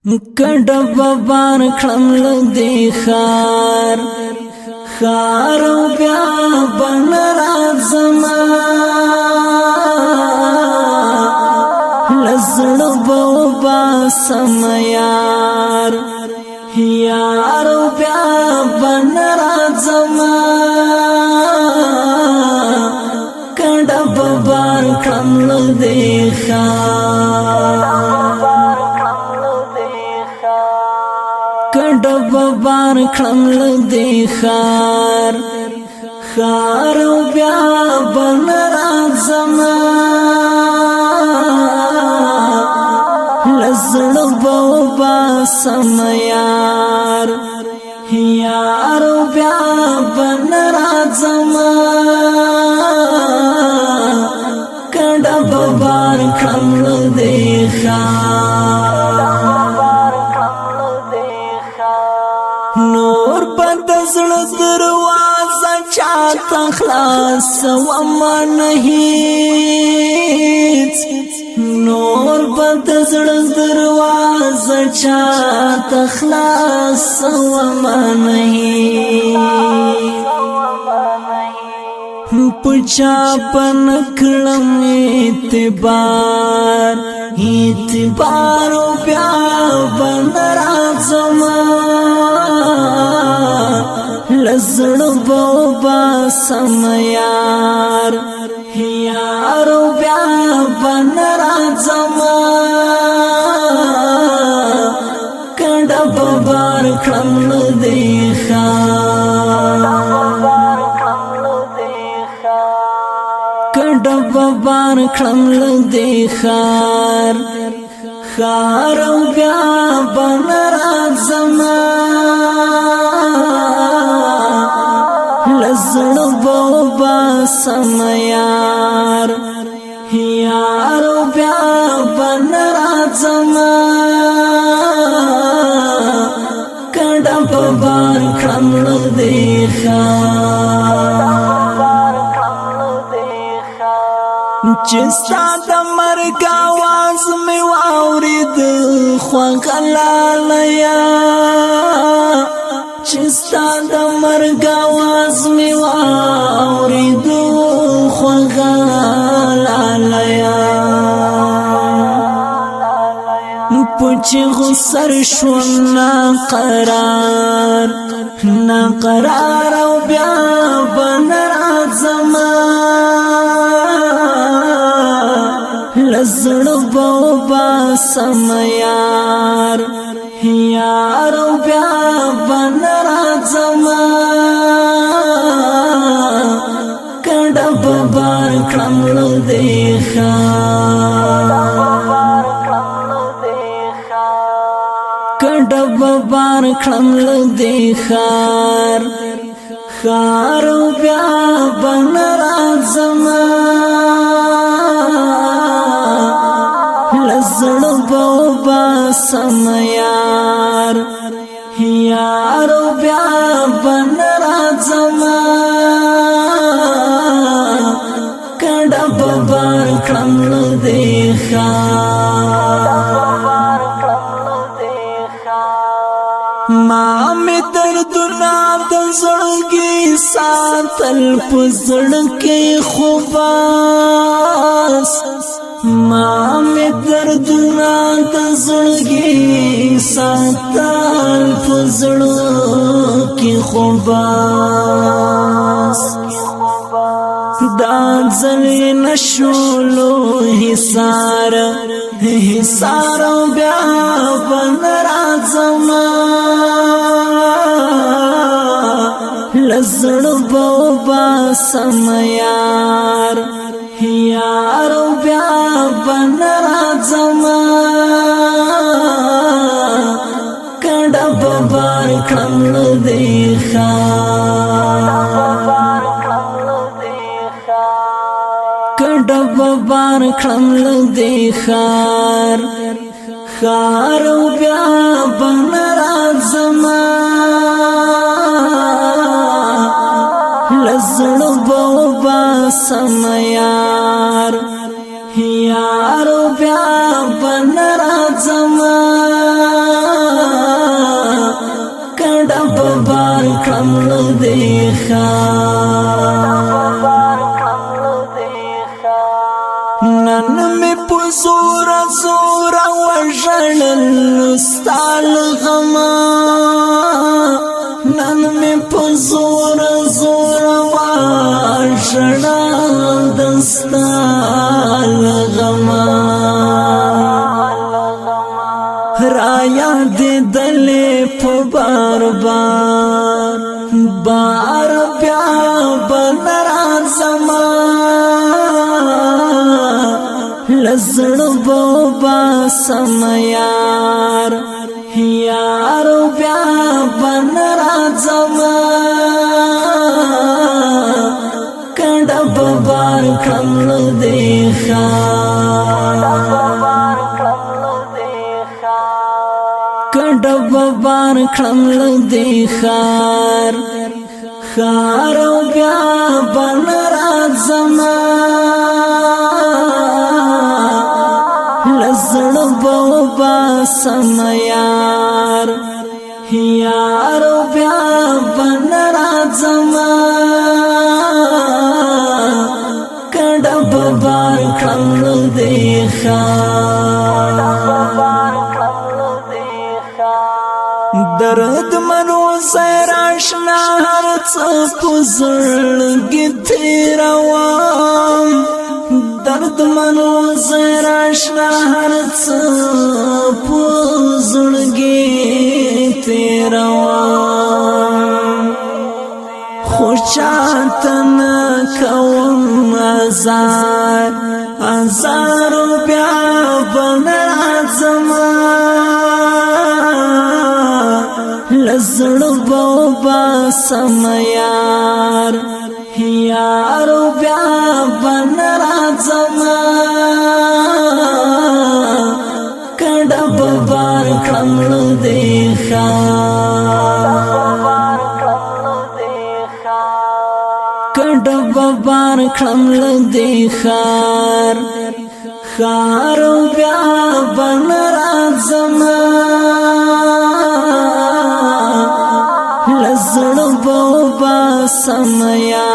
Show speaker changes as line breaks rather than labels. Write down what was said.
کډب بار کړم لدی خار او بیا بن راځم لزړ بو باسم یار او بیا بن راځم کډب بار کړم لدی کډب بار کړم لدی خار او بیا بن راځم لزړ بو باسم یار او بیا بن راځم کډب بار کړم لدی نور بد زړه دروازه چاته خلاص ومن هیڅ نور بد زړه دروازه چاته خلاص ومن هیڅ پچا پن کړم اعتبار بیا بن راځم لزړ بو باسم یار او بیا بن راځم کډب بار کړم لدی کډب بار کړم لدی خار او بیا بن راځم لزړ بو باسم یار او بیا بن راځم کډب بار کړم لدی چستا د مرګ आवाज می واورید خوغلالیا چستا د مرګ आवाज می واورید خوغلالیا پوچ غسر شو نا قرار او بیا بن راځم لزړ بو باسم یار او بیا بن راځم کډب بار کړم لدی کډب بار کړم لدی خار او بیا بن راځم لزړ بو باسم یار او بیا بن راځم کډب بار کړم لدی ما می دردونه د زړګي ساتل په زړګي خوباس ما می دردونه د زړګي ساتل په زړګي خوباس دا ځلې نشولو حصار بیا بن راځم لزړ بو باسم یار او بیا بن راځم کډب بار کړم لدی کډب بار کړم لدی خار او بیا بن راځم لزړ بو باسم یار او بیا بن راځم کړم دې ښار نن مې په زور زور وژړل ستا له غمه نن مې په زور زور وژړل ستا له غمه رایا دې دلې په بار بار بار بیا بنرازما لزړ بوبا سم یار یار بیا بنرازما کډه بار کړم دې ښار کډب بار کړم دې ښار ښار بیا بن راځما لزړ بوبا سم یار یار بیا بن راځما کډب بار کړم دې ښار درد منو سیر آشنا هر څه په زړګي تیروم درد منو سیر آشنا هر څه په زړګي تیروم خو چاته نه کوم آزار بیا بنرازما لزړ بوبا سم یار یار بیا بنرازما کډب بار کړم دې ښار کډب بار کړم دې ښار ښار بیا بنرازما لزړ بوبا سم یار